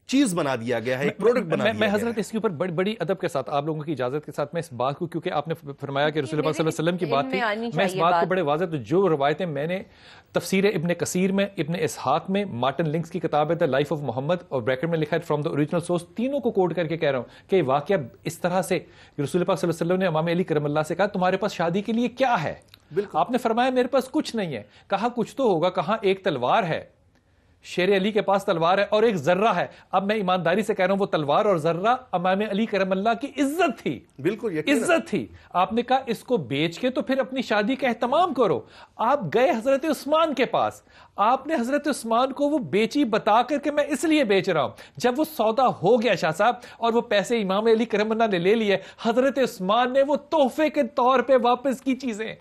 چیز بنا دیا گیا ہے, ایک پروڈکٹ بنا دیا گیا ہے. میں حضرت اس کے اوپر بڑی ادب کے ساتھ آپ لوگوں کی اجازت کے ساتھ میں اس بات کو, کیونکہ آپ نے فرمایا کہ رسول اللہ صلی اللہ علیہ وسلم کی بات تھی, میں اس بات کو بڑے واضح, تو جو روایتیں میں نے تفسیر ابن کثیر میں, ابن اسحاق میں, مارٹن لنکس کی کتاب ہے دا لائف آف محمد اور بریکٹ میں لکھا ہے فرام دا اوریجنل سورس, تینوں کو کوٹ کر کے کہہ رہا ہوں کہ واقعہ اس طرح سے رسول اللہ صلی اللہ علیہ وسلم نے امام علی کرم اللہ سے کہا تمہارے پاس شادی کے لیے کیا ہے؟ آپ نے فرمایا میرے پاس کچھ نہیں ہے. کہا کچھ تو ہوگا, کہاں ایک تلوار ہے, شیر علی کے پاس تلوار ہے اور ایک ذرہ ہے. اب میں ایمانداری سے کہہ رہا ہوں وہ تلوار اور ذرہ امام علی کرم اللہ کی عزت تھی, بالکل عزت تھی. آپ نے کہا اس کو بیچ کے تو پھر اپنی شادی کا اہتمام کرو. آپ گئے حضرت عثمان کے پاس, آپ نے حضرت عثمان کو وہ بیچی بتا کر کہ میں اس لیے بیچ رہا ہوں. جب وہ سودا ہو گیا شاہ صاحب اور وہ پیسے امام علی کرم اللہ نے لے لیے, حضرت عثمان نے وہ تحفے کے طور پہ واپس کی چیزیں.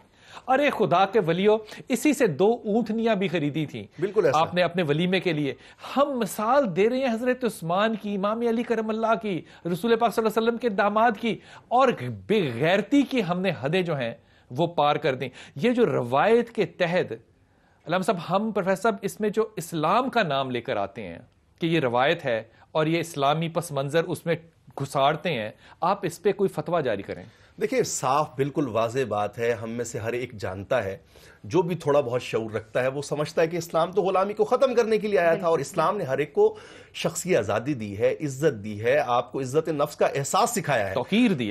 ارے خدا کے ولیو, اسی سے 2 اونٹنیاں بھی خریدی تھیں بالکل آپ نے اپنے ولیمے کے لیے. ہم مثال دے رہے ہیں حضرت عثمان کی, امام علی کرم اللہ کی, رسول پاک صلی اللہ علیہ وسلم کے داماد کی, اور بے غیرتی کی ہم نے حدیں جو ہیں وہ پار کر دیں. یہ جو روایت کے تحت علامہ صاحب, ہم پروفیسر صاحب اس میں جو اسلام کا نام لے کر آتے ہیں کہ یہ روایت ہے اور یہ اسلامی پس منظر اس میں گھساڑتے ہیں, آپ اس پہ کوئی فتویٰ جاری کریں. دیکھیں صاف بالکل واضح بات ہے, ہم میں سے ہر ایک جانتا ہے, جو بھی تھوڑا بہت شعور رکھتا ہے وہ سمجھتا ہے کہ اسلام تو غلامی کو ختم کرنے کے لیے آیا تھا, اور اسلام نے ہر ایک کو شخصی آزادی دی ہے, عزت دی ہے, آپ کو عزت نفس کا احساس سکھایا ہے, توقیر دی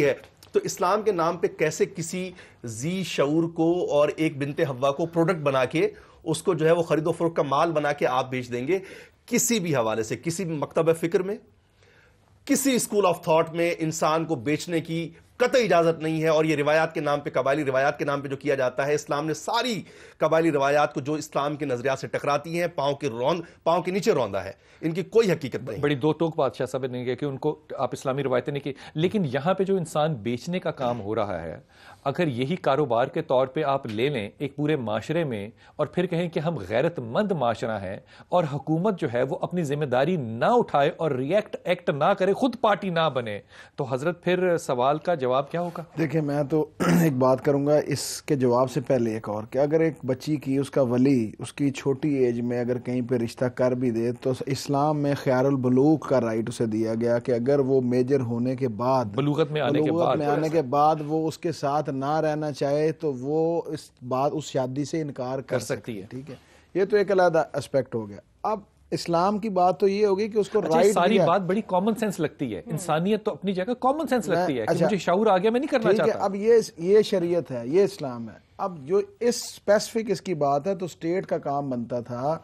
ہے. تو اسلام کے نام پہ کیسے کسی ذی شعور کو اور ایک بنت حوا کو پروڈکٹ بنا کے اس کو جو ہے وہ خرید و فروخت کا مال بنا کے آپ بیچ دیں گے؟ کسی بھی حوالے سے, کسی بھی مکتب فکر میں, کسی اسکول آف تھاٹ میں انسان کو بیچنے کی قطعی اجازت نہیں ہے. اور یہ روایات کے نام پہ, قبائلی روایات کے نام پہ جو کیا جاتا ہے, اسلام نے ساری قبائلی روایات کو جو اسلام کے نظریات سے ٹکراتی ہیں پاؤں کے نیچے روندا ہے, ان کی کوئی حقیقت نہیں. بڑی 2 ٹوک بادشاہ صاحب نے کہا کہ ان کو آپ اسلامی روایتیں نہیں کی, لیکن یہاں پہ جو انسان بیچنے کا کام ہو رہا ہے, اگر یہی کاروبار کے طور پہ آپ لے لیں ایک پورے معاشرے میں اور پھر کہیں کہ ہم غیرت مند معاشرہ ہیں اور حکومت جو ہے وہ اپنی ذمہ داری نہ اٹھائے اور ایکٹ نہ کرے, خود پارٹی نہ بنے, تو حضرت پھر سوال کا جواب کیا ہوگا؟ دیکھیں میں تو ایک بات کروں گا اس کے جواب سے پہلے ایک اور, کہ اگر ایک بچی کی اس کا ولی اس کی چھوٹی ایج میں اگر کہیں پہ رشتہ کر بھی دے تو اسلام میں خیار البلوغ کا رائٹ اسے دیا گیا کہ اگر وہ میجر ہونے کے بعد, بلوغت میں آنے کے بعد وہ اس کے ساتھ نہ رہنا چاہے تو وہ اس شادی سے انکار کر سکتی ہے. ٹھیک ہے, یہ تو ایک علیحدہ اسپیکٹ ہو گیا. اب اسلام کی بات تو یہ ہوگی کہ اس کو رائٹ, ساری بات بڑی کامن سینس لگتی ہے, انسانیت تو اپنی جگہ کامن سینس لگتی ہے کہ مجھے شعور آ گیا, میں نہیں کرنا چاہتا. اب یہ شریعت ہے, یہ اسلام ہے. اب جو اس اسپیسیفک اس کی بات ہے تو اسٹیٹ کا کام بنتا تھا.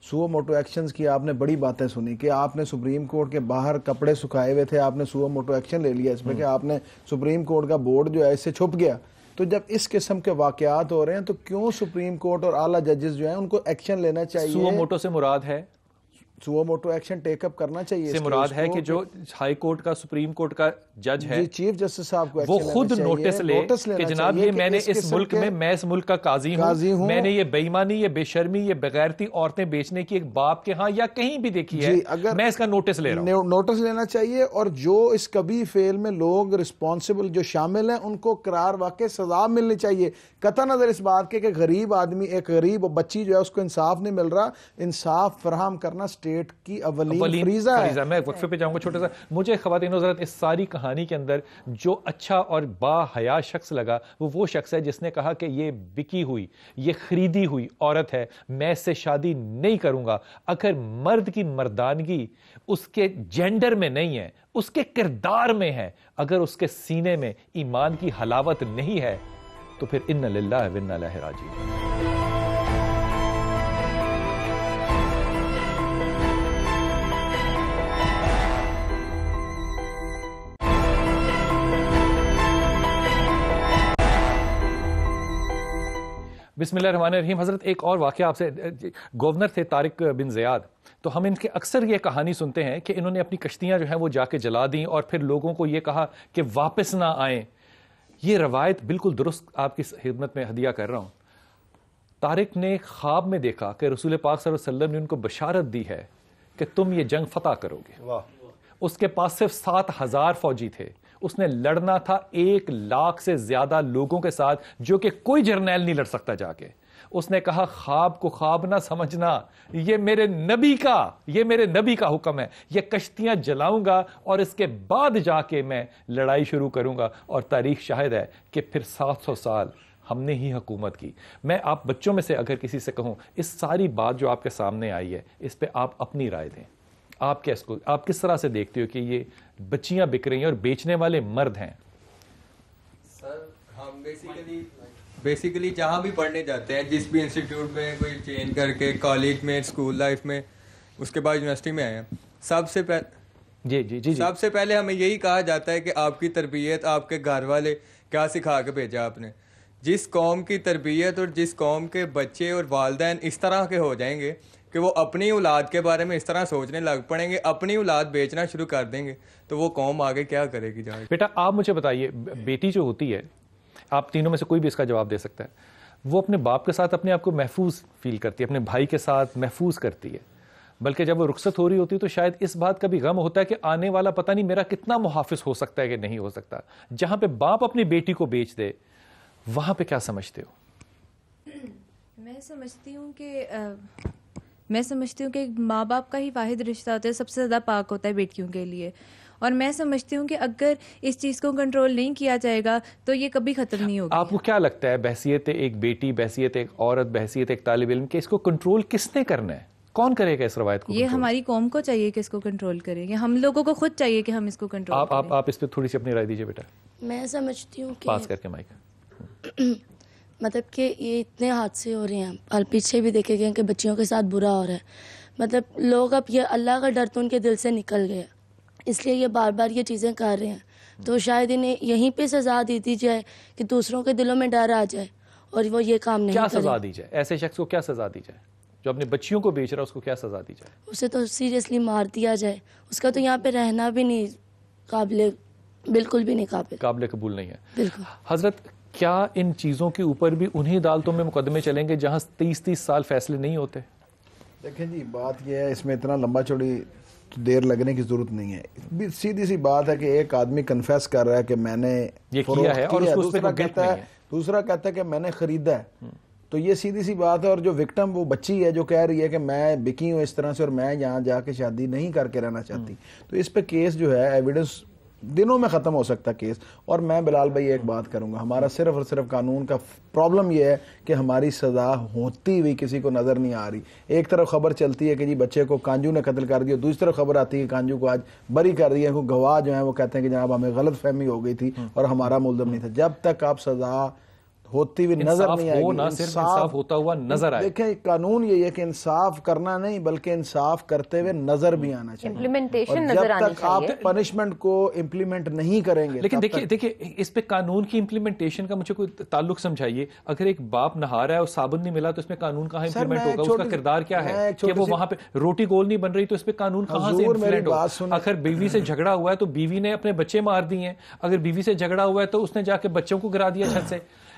سو موٹو ایکشنز کی آپ نے بڑی باتیں سنی کہ آپ نے سپریم کورٹ کے باہر کپڑے سکھائے ہوئے تھے, آپ نے سو موٹو ایکشن لے لیا اس پہ کہ آپ نے سپریم کورٹ کا بورڈ جو ہے اس سے چھپ گیا. تو جب اس قسم کے واقعات ہو رہے ہیں تو کیوں سپریم کورٹ اور اعلیٰ ججز جو ہیں ان کو ایکشن لینا چاہیے؟ سو موٹو سے مراد ہے سو موٹو ایکشن ٹیک اپ کرنا چاہیے. سے مراد ہے کہ جو ہائی کورٹ کا سپریم کورٹ کا جج ہے چیف جسٹس صاحب کو وہ خود نوٹس لے کہ جناب یہ میں نے اس ملک میں اس ملک کا قاضی ہوں, میں نے یہ بے ایمانی, یہ بے شرمی, یہ بغیرتی عورتیں بیچنے کی ایک باپ کے ہاں یا کہیں بھی دیکھی ہے, میں اس کا نوٹس لے رہا ہوں. نوٹس لینا چاہیے, اور جو اس کبھی فعل میں لوگ رسپانسبل جو شامل ہیں ان کو قرار واقع سزا ملنی چاہیے, قطع نظر اس بات کے کہ غریب آدمی, ایک غریب بچی جو ہے اس کو انصاف نہیں مل رہا. انصاف فراہم کرنا اسٹیٹ کی اولین فریضہ ہے. میں وقفے پہ جاؤں گا چھوٹا سا. مجھے خواتین و حضرات اس ساری کہانی کے اندر جو اچھا اور با حیا شخص لگا وہ شخص ہے جس نے کہا کہ یہ بکی ہوئی, یہ خریدی ہوئی عورت ہے, میں اس سے شادی نہیں کروں گا. اگر مرد کی مردانگی اس کے جینڈر میں نہیں ہے, اس کے کردار میں ہے, اگر اس کے سینے میں ایمان کی حلاوت نہیں ہے, تو پھر انا للہ و انا الیہ راجعون. بسم اللہ الرحمن الرحیم. حضرت ایک اور واقعہ آپ سے, گورنر تھے طارق بن زیاد, تو ہم ان کے اکثر یہ کہانی سنتے ہیں کہ انہوں نے اپنی کشتیاں جو ہیں وہ جا کے جلا دیں اور پھر لوگوں کو یہ کہا کہ واپس نہ آئیں. یہ روایت بالکل درست آپ کی خدمت میں ہدیہ کر رہا ہوں. طارق نے خواب میں دیکھا کہ رسول پاک صلی اللہ علیہ وسلم نے ان کو بشارت دی ہے کہ تم یہ جنگ فتح کرو گے. اس کے پاس صرف 7,000 فوجی تھے, اس نے لڑنا تھا 1,00,000 سے زیادہ لوگوں کے ساتھ جو کہ کوئی جرنیل نہیں لڑ سکتا جا کے. اس نے کہا خواب کو خواب نہ سمجھنا, یہ میرے نبی کا حکم ہے, یہ کشتیاں جلاؤں گا اور اس کے بعد جا کے میں لڑائی شروع کروں گا. اور تاریخ شاہد ہے کہ پھر 700 سال ہم نے ہی حکومت کی. میں آپ بچوں میں سے اگر کسی سے کہوں اس ساری بات جو آپ کے سامنے آئی ہے اس پہ آپ اپنی رائے دیں, آپ کس طرح سے دیکھتے ہو کہ یہ بچیاں بک رہی ہیں اور بیچنے والے مرد ہیں؟ سر ہم بیسیکلی جہاں بھی پڑھنے جاتے ہیں, جس بھی انسٹیٹیوٹ میں کوئی چینج کر کے, کالج میں, اسکول لائف میں, اس کے بعد یونیورسٹی میں آئے ہیں, سب سے پہلے ہمیں یہی کہا جاتا ہے کہ آپ کی تربیت, آپ کے گھر والے کیا سکھا کے بھیجا آپ نے. جس قوم کی تربیت اور جس قوم کے بچے اور والدین اس طرح کے ہو جائیں گے کہ وہ اپنی اولاد کے بارے میں اس طرح سوچنے لگ پڑیں گے, اپنی اولاد بیچنا شروع کر دیں گے, تو وہ قوم آگے کیا کرے گی. جا بیٹا آپ مجھے بتائیے, بیٹی جو ہوتی ہے, آپ تینوں میں سے کوئی بھی اس کا جواب دے سکتا ہے, وہ اپنے باپ کے ساتھ اپنے آپ کو محفوظ فیل کرتی ہے, اپنے بھائی کے ساتھ محفوظ کرتی ہے, بلکہ جب وہ رخصت ہو رہی ہوتی ہے تو شاید اس بات کا بھی غم ہوتا ہے کہ آنے والا پتہ نہیں میرا کتنا محافظ ہو سکتا ہے کہ نہیں ہو سکتا. جہاں پہ باپ اپنی بیٹی کو بیچ دے وہاں پہ کیا سمجھتے ہو؟ میں سمجھتی ہوں کہ ماں باپ کا ہی واحد رشتہ ہوتا ہے, سب سے زیادہ پاک ہوتا ہے بیٹیوں کے لیے, اور میں سمجھتی ہوں کہ اگر اس چیز کو کنٹرول نہیں کیا جائے گا تو یہ کبھی ختم نہیں ہوگا. آپ کو کیا لگتا ہے بحیثیت ایک بیٹی, بحیثیت ایک عورت, بحیثیت ایک طالب علم, کہ اس کو کنٹرول کس نے کرنا ہے؟ کون کرے گا اس روایت کو؟ یہ ہماری قوم کو چاہیے کہ اس کو کنٹرول کرے, یا ہم لوگوں کو خود چاہیے کہ ہم اس کو کنٹرول کریں. آپ اس پہ تھوڑی سی اپنی رائے دیجیے بیٹا. میں سمجھتی ہوں کہ پاس کر کے مائک, مطلب کہ یہ اتنے حادثے ہو رہے ہیں اور پیچھے بھی دیکھے گئے کہ بچیوں کے ساتھ برا ہو رہا ہے, مطلب لوگ اب یہ اللہ کا ڈر تو ان کے دل سے نکل گیا, اس لیے یہ بار بار یہ چیزیں کر رہے ہیں. تو شاید انہیں یہیں پہ سزا دے دی جائے کہ دوسروں کے دلوں میں ڈر آ جائے اور وہ یہ کام نہیں کریں. کیا سزا دی جائے ایسے شخص کو؟ کیا سزا دی جائے جو اپنے بچیوں کو بیچ رہا ہے, اس کو کیا سزا دی جائے؟ اسے تو سیریسلی مار دیا جائے, اس کا تو یہاں پہ رہنا بھی نہیں قابل, بالکل بھی نہیں قابل قبول نہیں ہے. بالکل. حضرت کیا ان چیزوں کے اوپر بھی انہی عدالتوں میں مقدمے چلیں گے جہاں 30 سال فیصلے نہیں ہوتے؟ دیکھیں جی بات یہ ہے, اس میں اتنا لمبا چوڑی دیر لگنے کی ضرورت نہیں ہے. سیدھی سی بات ہے کہ ایک آدمی کنفیس کر رہا ہے کہ میں نے یہ کیا ہے, اور دوسرا کہتا ہے کہ میں نے خریدا ہے. تو یہ سیدھی سی بات ہے. اور جو وکٹم وہ بچی ہے جو کہہ رہی ہے کہ میں بکی ہوں اس طرح سے اور میں یہاں جا کے شادی نہیں کر کے رہنا چاہتی, تو اس پہ کیس جو ہے ایویڈنس دنوں میں ختم ہو سکتا ہے کیس. اور میں بلال بھائی ایک بات کروں گا, ہمارا صرف اور صرف قانون کا پرابلم یہ ہے کہ ہماری سزا ہوتی ہوئی کسی کو نظر نہیں آ رہی. ایک طرف خبر چلتی ہے کہ جی بچے کو کانجو نے قتل کر دیا, دوسری طرف خبر آتی ہے کہ کانجو کو آج بری کر دیا. گواہ جو ہیں وہ کہتے ہیں کہ جناب ہمیں غلط فہمی ہو گئی تھی اور ہمارا ملزم نہیں تھا. جب تک آپ سزا ہوتی ہوئی نظر نہیں آئے گی. نہ صرف انصاف ہوتا ہوا نظر آئے. دیکھیں قانون یہ ہے کہ انصاف کرنا نہیں بلکہ انصاف کرتے ہوئے نظر بھی آنا چاہیے. امپلیمنٹیشن نظر آنی جب تک آپ پنشمنٹ کو امپلیمنٹ نہیں کریں گے. لیکن دیکھیے اس پہ قانون کی امپلیمنٹیشن کا مجھے کوئی تعلق سمجھائیے. اگر ایک باپ نہا رہا ہے اور صابن نہیں ملا تو اس میں قانون کہاں امپلیمنٹ ہوگا؟ اس کا کردار کیا ہے کہ وہ وہاں پہ روٹی گول نہیں بن رہی تو اس پہ قانون کہاں سے امپلیمنٹ ہوگا؟ اگر بیوی سے جھگڑا ہوا ہے تو بیوی نے اپنے بچے مار دیے ہیں. اگر بیوی سے جھگڑا ہوا ہے تو اس نے جا کے بچوں کو گرا دیا چھت سے.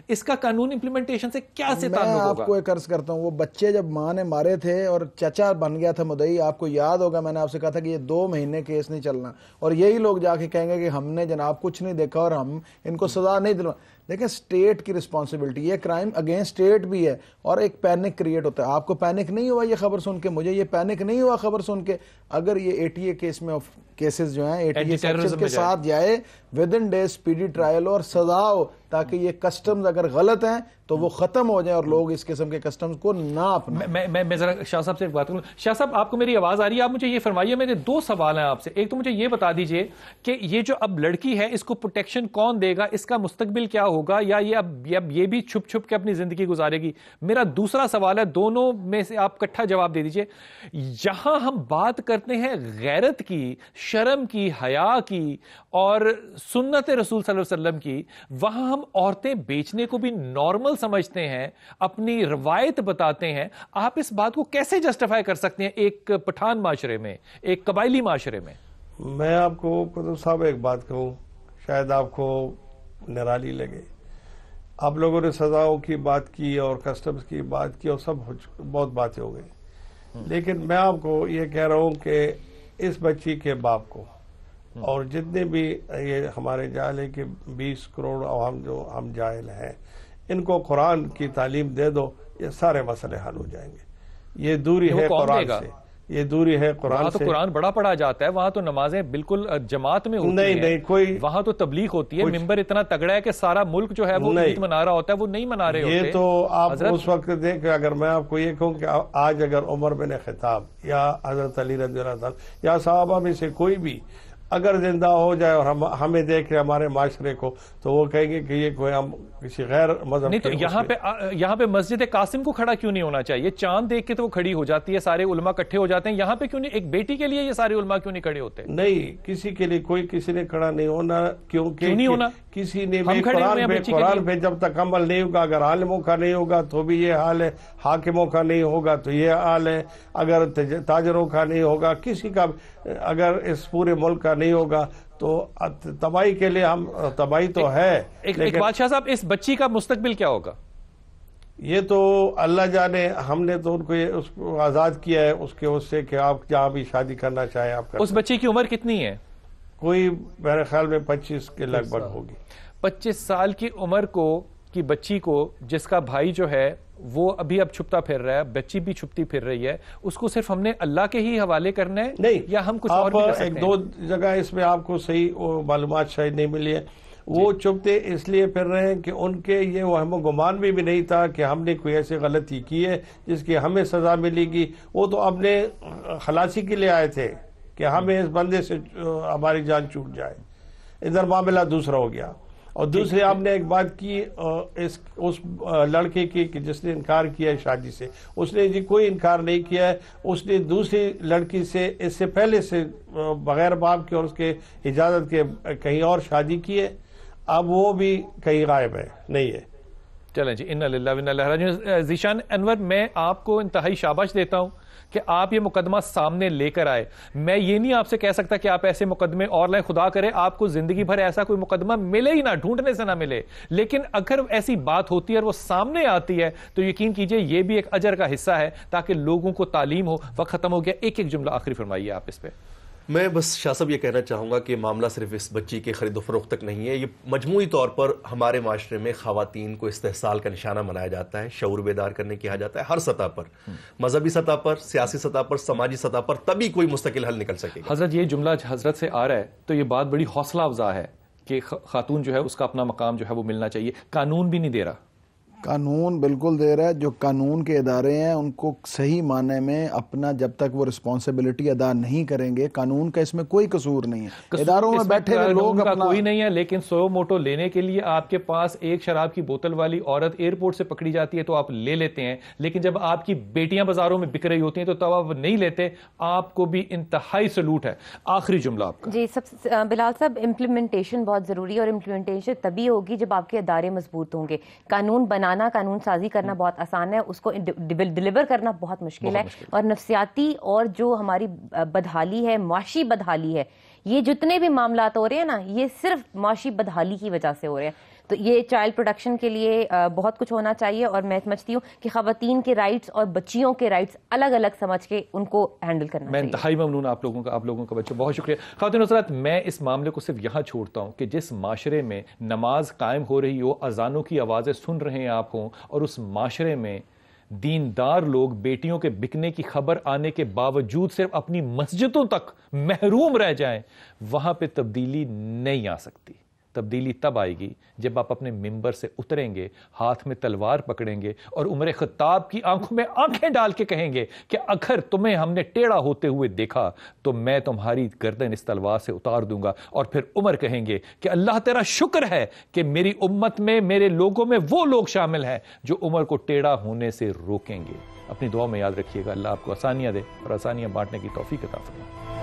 اس کا قانون امپلیمنٹیشن سے کیا سے تعلق ہوگا؟ میں آپ کو ایک عرض کرتا ہوں, وہ بچے جب ماں نے مارے تھے اور چچا بن گیا تھا مدعی, آپ کو یاد ہوگا میں نے آپ سے کہا تھا کہ یہ 2 مہینے کیس نہیں چلنا, اور یہی لوگ جا کے کہیں گے کہ ہم نے جناب کچھ نہیں دیکھا اور ہم ان کو سزا نہیں دلوا. دیکھیں اسٹیٹ کی رسپانسبلٹی, یہ کرائم اگینسٹ اسٹیٹ بھی ہے, اور ایک پینک کریٹ ہوتا ہے. آپ کو پینک نہیں ہوا یہ خبر سن کے, مجھے یہ پینک نہیں ہوا خبر سن کے. اگر یہ ATA کیس میں کیسز جو ہیں ATA سیکشن کے ساتھ جائے ودن ڈے اسپیڈی ٹرائل اور سزا ہو, تاکہ یہ کسٹمز اگر غلط ہیں تو وہ ختم ہو جائیں اور لوگ اس قسم کے کسٹمز کو نہ اپنائیں. میں ذرا شاہ صاحب سے ایک بات کروں. شاہ صاحب آپ کو میری آواز آ رہی ہے؟ آپ مجھے یہ فرمائیے, میرے 2 سوال ہیں آپ سے. ایک تو مجھے یہ بتا دیجئے کہ یہ جو اب لڑکی ہے اس کو پروٹیکشن کون دے گا, اس کا مستقبل کیا ہوگا, یا یہ اب یہ بھی چھپ چھپ کے اپنی زندگی گزارے گی؟ میرا دوسرا سوال ہے, دونوں میں سے آپ اکٹھا جواب دے دیجئے. یہاں ہم بات کرتے ہیں غیرت کی, شرم کی, حیا کی اور سنت رسول صلی اللہ علیہ وسلم کی, وہاں ہم عورتیں بیچنے کو بھی نارمل سمجھتے ہیں, اپنی روایت بتاتے ہیں. آپ اس بات کو کیسے جسٹیفائی کر سکتے ہیں ایک پٹھان معاشرے میں, ایک قبائلی معاشرے میں؟ میں آپ کو قطب صاحب ایک بات کہوں, شاید آپ کو نرالی لگے. آپ لوگوں نے سزاؤں کی بات کی اور کسٹمز کی بات کی اور سب بہت باتیں ہو گئی, لیکن میں آپ کو یہ کہہ رہا ہوں کہ اس بچی کے باپ کو اور جتنے بھی یہ ہمارے جاہل ہے کہ 20 کروڑ عوام جو ہم جاہل ہیں, ان کو قرآن کی تعلیم دے دو, یہ سارے مسئلے حل ہو جائیں گے. یہ دوری ہے قرآن سے, یہ دوری ہے قرآن سے. وہاں تو قرآن بڑا پڑھا جاتا ہے, وہاں تو نمازیں بالکل جماعت میں ہوتی ہیں. نہیں کوئی, وہاں تو تبلیغ ہوتی ہے, ممبر اتنا تگڑا ہے کہ سارا ملک جو ہے وہ عید منا رہا ہوتا ہے, وہ نہیں منا رہے ہوتے. یہ تو آپ اس وقت دیکھیں, اگر میں آپ کو یہ کہوں کہ آج اگر عمر بن خطاب یا حضرت علی رضی اللہ عنہ یا صحابہ میں سے کوئی بھی اگر زندہ ہو جائے اور ہمیں دیکھ رہے ہمارے معاشرے کو, تو وہ کہیں گے کہ یہ کوئی ہم کسی غیر مذہب نہیں. تو یہاں پہ مسجد قاسم کو کھڑا کیوں نہیں ہونا چاہیے؟ چاند دیکھ کے تو وہ کھڑی ہو جاتی ہے, سارے علماء اکٹھے ہو جاتے ہیں. یہاں پہ کیوں نہیں, ایک بیٹی کے لیے یہ سارے علماء کیوں نہیں کھڑے ہوتے؟ نہیں, کسی کے لیے کوئی کسی نے کھڑا نہیں ہونا. کیونکہ نہیں ہونا, کسی نے بھی قرآن پہ جب تک عمل نہیں ہوگا, اگر عالموں کا نہیں ہوگا تو بھی یہ حال ہے, حاکموں کا نہیں ہوگا تو یہ حال ہے, اگر تاجروں کا نہیں ہوگا, کسی کا اگر اس پورے ملک کا نہیں ہوگا تو تباہی کے لیے ہم تباہی تو ہے. ایک بادشاہ صاحب, اس بچی کا مستقبل کیا ہوگا؟ یہ تو اللہ جانے. ہم نے تو ان کو اس کو آزاد کیا ہے اس سے کہ آپ جہاں بھی شادی کرنا چاہیں آپ کر. اس بچی کی عمر کتنی ہے؟ کوئی میرے خیال میں 25 کے لگ بھگ ہوگی. 25 سال کی عمر کی بچی کو, جس کا بھائی جو ہے وہ ابھی اب چھپتا پھر رہا ہے, بچی بھی چھپتی پھر رہی ہے, اس کو صرف ہم نے اللہ کے ہی حوالے کرنا ہے نہیں, یا ہم کچھ اور بھی کر سکتے ہیں؟ ایک دو جگہ اس میں آپ کو صحیح معلومات شاید نہیں ملی ہے. وہ چھپتے اس لیے پھر رہے ہیں کہ ان کے یہ وہم و گمان بھی نہیں تھا کہ ہم نے کوئی ایسی غلطی کی ہے جس کی ہمیں سزا ملے گی. وہ تو اپنے خلاصی کے لیے آئے تھے کہ ہمیں اس بندے سے ہماری جان چھوٹ جائے. ادھر معاملہ دوسرا ہو گیا. اور دوسری آپ نے ایک بات کی اس لڑکے کی کہ جس نے انکار کیا ہے شادی سے, اس نے جی کوئی انکار نہیں کیا ہے. اس نے دوسری لڑکی سے اس سے پہلے سے بغیر باپ کے اور اس کے اجازت کے کہیں اور شادی کی ہے. اب وہ بھی کہیں غائب ہے, نہیں ہے. چلیں جی, انا للہ و انا الیہ راجعون. ذیشان انور, میں آپ کو انتہائی شاباش دیتا ہوں کہ آپ یہ مقدمہ سامنے لے کر آئے. میں یہ نہیں آپ سے کہہ سکتا کہ آپ ایسے مقدمے اور لائیں, خدا کرے آپ کو زندگی بھر ایسا کوئی مقدمہ ملے ہی نہ, ڈھونڈنے سے نہ ملے. لیکن اگر ایسی بات ہوتی ہے اور وہ سامنے آتی ہے تو یقین کیجئے یہ بھی ایک اجر کا حصہ ہے تاکہ لوگوں کو تعلیم ہو. وقت ختم ہو گیا, ایک جملہ آخری فرمائیے آپ اس پہ. میں بس شاہ صاحب یہ کہنا چاہوں گا کہ معاملہ صرف اس بچی کے خرید و فروخت تک نہیں ہے. یہ مجموعی طور پر ہمارے معاشرے میں خواتین کو استحصال کا نشانہ بنایا جاتا ہے, شعور بیدار کرنے کیا جاتا ہے ہر سطح پر, مذہبی سطح پر, سیاسی سطح پر, سماجی سطح پر, تبھی کوئی مستقل حل نکل سکے گا. حضرت, یہ جملہ حضرت سے آ رہا ہے تو یہ بات بڑی حوصلہ افزا ہے کہ خاتون جو ہے اس کا اپنا مقام جو ہے وہ ملنا چاہیے. قانون بھی نہیں دے رہا, قانون بالکل دے رہا ہے. جو قانون کے ادارے ہیں ان کو صحیح معنی میں اپنا جب تک وہ رسپانسبلٹی ادا نہیں کریں گے, قانون کا اس میں کوئی قصور نہیں ہے. اداروں میں بیٹھے ہوئے لوگ اپنا کوئی نہیں ہے, لیکن سو موٹو لینے کے لیے آپ کے پاس ایک شراب کی بوتل والی عورت ایئرپورٹ سے پکڑی جاتی ہے تو آپ لے لیتے ہیں, لیکن جب آپ کی بیٹیاں بازاروں میں بک رہی ہوتی ہیں تو تب آپ نہیں لیتے. آپ کو بھی انتہائی سلوٹ ہے. آخری جملہ آپ کا. جی بلال صاحب, امپلیمنٹیشن بہت ضروری ہے, اور امپلیمنٹیشن تبھی ہوگی جب آپ کے ادارے مضبوط ہوں گے. قانون بنانا, قانون سازی کرنا بہت آسان ہے, اس کو ڈیلیور کرنا بہت مشکل ہے. اور نفسیاتی اور جو ہماری بدحالی ہے, معاشی بدحالی ہے, یہ جتنے بھی معاملات ہو رہے ہیں نا, یہ صرف معاشی بدحالی کی وجہ سے ہو رہے ہیں. تو یہ چائلڈ پروٹیکشن کے لیے بہت کچھ ہونا چاہیے, اور میں سمجھتی ہوں کہ خواتین کے رائٹس اور بچیوں کے رائٹس الگ الگ سمجھ کے ان کو ہینڈل کرنا میں چاہیے. انتہائی ممنون آپ لوگوں کا بچوں, بہت شکریہ. خواتین حضرات, میں اس معاملے کو صرف یہاں چھوڑتا ہوں کہ جس معاشرے میں نماز قائم ہو رہی ہو, اذانوں کی آوازیں سن رہے ہیں آپ ہوں, اور اس معاشرے میں دیندار لوگ بیٹیوں کے بکنے کی خبر آنے کے باوجود صرف اپنی مسجدوں تک محروم رہ جائیں, وہاں پہ تبدیلی نہیں آ سکتی. تبدیلی تب آئے گی جب آپ اپنے ممبر سے اتریں گے, ہاتھ میں تلوار پکڑیں گے, اور عمر خطاب کی آنکھوں میں آنکھیں ڈال کے کہیں گے کہ اگر تمہیں ہم نے ٹیڑھا ہوتے ہوئے دیکھا تو میں تمہاری گردن اس تلوار سے اتار دوں گا. اور پھر عمر کہیں گے کہ اللہ تیرا شکر ہے کہ میری امت میں, میرے لوگوں میں وہ لوگ شامل ہیں جو عمر کو ٹیڑھا ہونے سے روکیں گے. اپنی دعا میں یاد رکھیے گا. اللہ آپ کو آسانیاں دے اور آسانیاں بانٹنے کی توفیق عطا فرمائے.